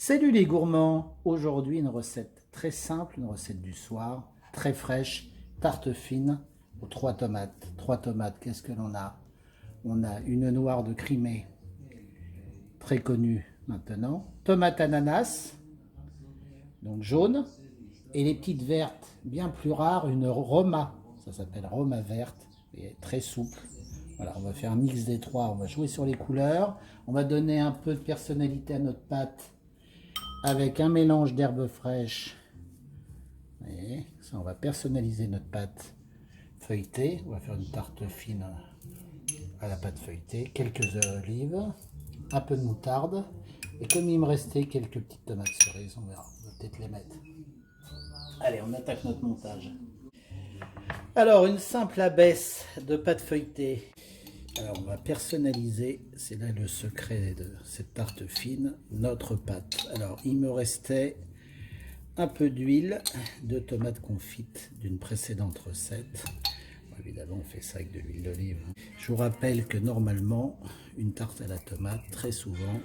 Salut les gourmands! Aujourd'hui une recette très simple, une recette du soir, très fraîche, tarte fine aux 3 tomates. 3 tomates, qu'est-ce que l'on a? On a une noire de Crimée, très connue maintenant, tomate ananas, donc jaune, et les petites vertes, bien plus rares, une Roma, ça s'appelle Roma verte, et très souple. Voilà, on va faire un mix des trois, on va jouer sur les couleurs, on va donner un peu de personnalité à notre pâte avec un mélange d'herbes fraîches. Et ça, on va personnaliser notre pâte feuilletée. On va faire une tarte fine à la pâte feuilletée, quelques olives, un peu de moutarde. Et comme il me restait quelques petites tomates cerises, on verra, on va peut-être les mettre. Allez, on attaque notre montage. Alors, une simple abaisse de pâte feuilletée. Alors, on va personnaliser, c'est là le secret de cette tarte fine, notre pâte. Alors, il me restait un peu d'huile, 2 tomates confites d'une précédente recette. Bon, évidemment, on fait ça avec de l'huile d'olive. Je vous rappelle que normalement, une tarte à la tomate, très souvent,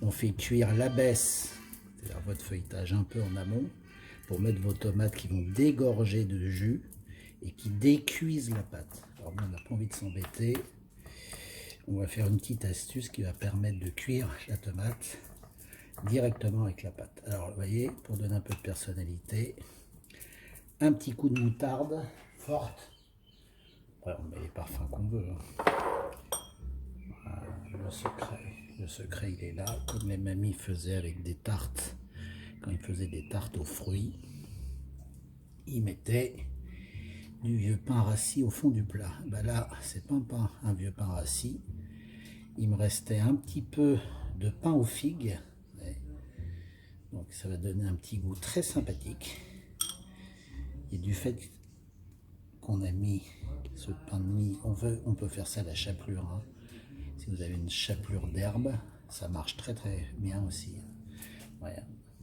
on fait cuire l'abaisse, c'est-à-dire votre feuilletage un peu en amont, pour mettre vos tomates qui vont dégorger de jus et qui décuisent la pâte. Alors bon, on n'a pas envie de s'embêter. On va faire une petite astuce qui va permettre de cuire la tomate directement avec la pâte. Alors vous voyez, pour donner un peu de personnalité, un petit coup de moutarde forte. Après, on met les parfums qu'on veut. Voilà, le secret il est là, comme les mamies faisaient avec des tartes. Quand ils faisaient des tartes aux fruits, ils mettaient du vieux pain rassis au fond du plat. Ben là, c'est pas un vieux pain rassis. Il me restait un petit peu de pain aux figues. Donc ça va donner un petit goût très sympathique. Et du fait qu'on a mis ce pain de mie, on peut faire ça à la chapelure. Hein. Si vous avez une chapelure d'herbe, ça marche très très bien aussi. Ouais.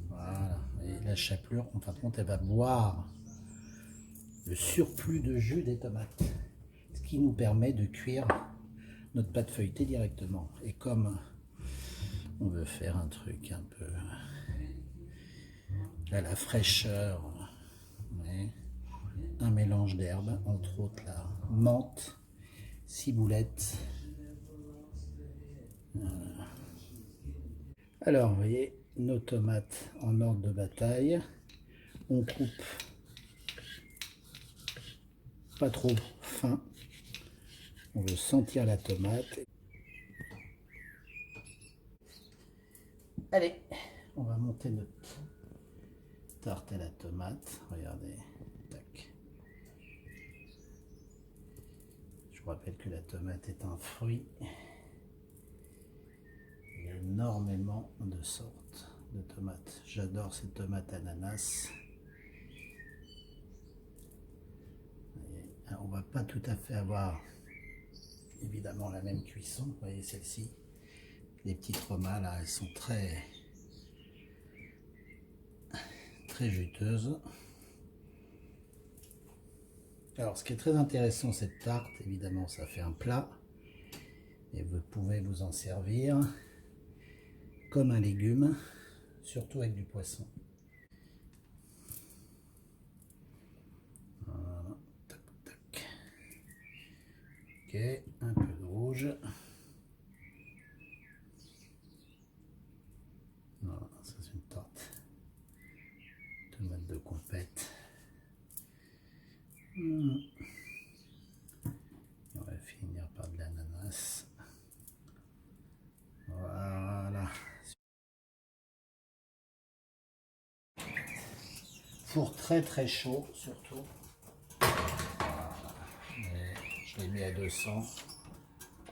Voilà. Et la chapelure, en fin de compte, elle va boire le surplus de jus des tomates. Ce qui nous permet de cuire notre pâte feuilletée directement. Et comme on veut faire un truc un peu à la fraîcheur, ouais, un mélange d'herbes, entre autres la menthe, ciboulette. Alors, vous voyez, nos tomates en ordre de bataille. On coupe pas trop fin. On veut sentir la tomate. Allez, on va monter notre tarte à la tomate. Regardez. Tac. Je vous rappelle que la tomate est un fruit. Il y a énormément de sortes de tomates. J'adore ces tomates ananas. On va pas tout à fait avoir évidemment la même cuisson. Vous voyez celle-ci. Les petites romas là, elles sont très juteuses. Alors ce qui est très intéressant, cette tarte, évidemment ça fait un plat. Et vous pouvez vous en servir comme un légume, surtout avec du poisson. Voilà, tac, tac. Ok, un peu de rouge. Voilà, ça c'est une tarte. Tomate de compète. On va finir par de l'ananas. Voilà. Four très très chaud surtout. Voilà. Je l'ai mis à 200.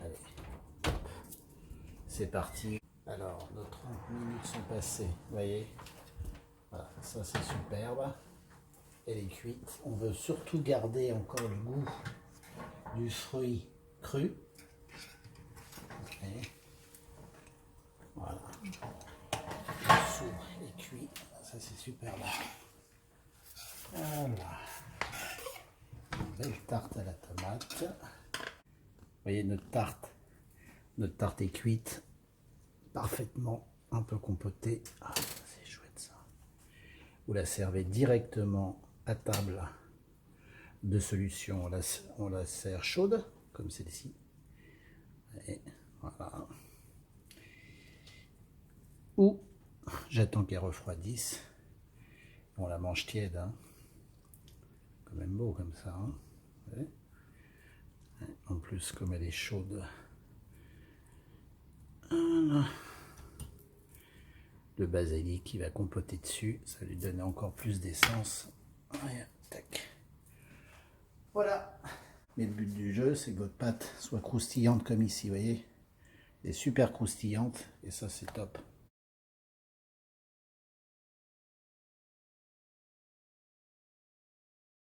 Allez. C'est parti. Alors, nos 30 minutes sont passées. Vous voyez, voilà, ça c'est superbe. Elle est cuite. On veut surtout garder encore le goût du fruit cru. Okay. Voilà. Le dessous est cuit. Ça c'est superbe. Voilà. Une belle tarte à la tomate. Vous voyez, notre tarte est cuite parfaitement. un peu compotée. Ah, c'est chouette ça. Vous la servez directement à table de solution. On la sert chaude, comme celle-ci. Et voilà. Ou j'attends qu'elle refroidisse. On la mange tiède. Hein. Quand même beau comme ça. Hein. En plus, comme elle est chaude. Voilà. Le basilic qui va compoter dessus, ça lui donne encore plus d'essence. Voilà. Mais le but du jeu, c'est que votre pâte soit croustillante comme ici, vous voyez. Elle est super croustillante et ça c'est top.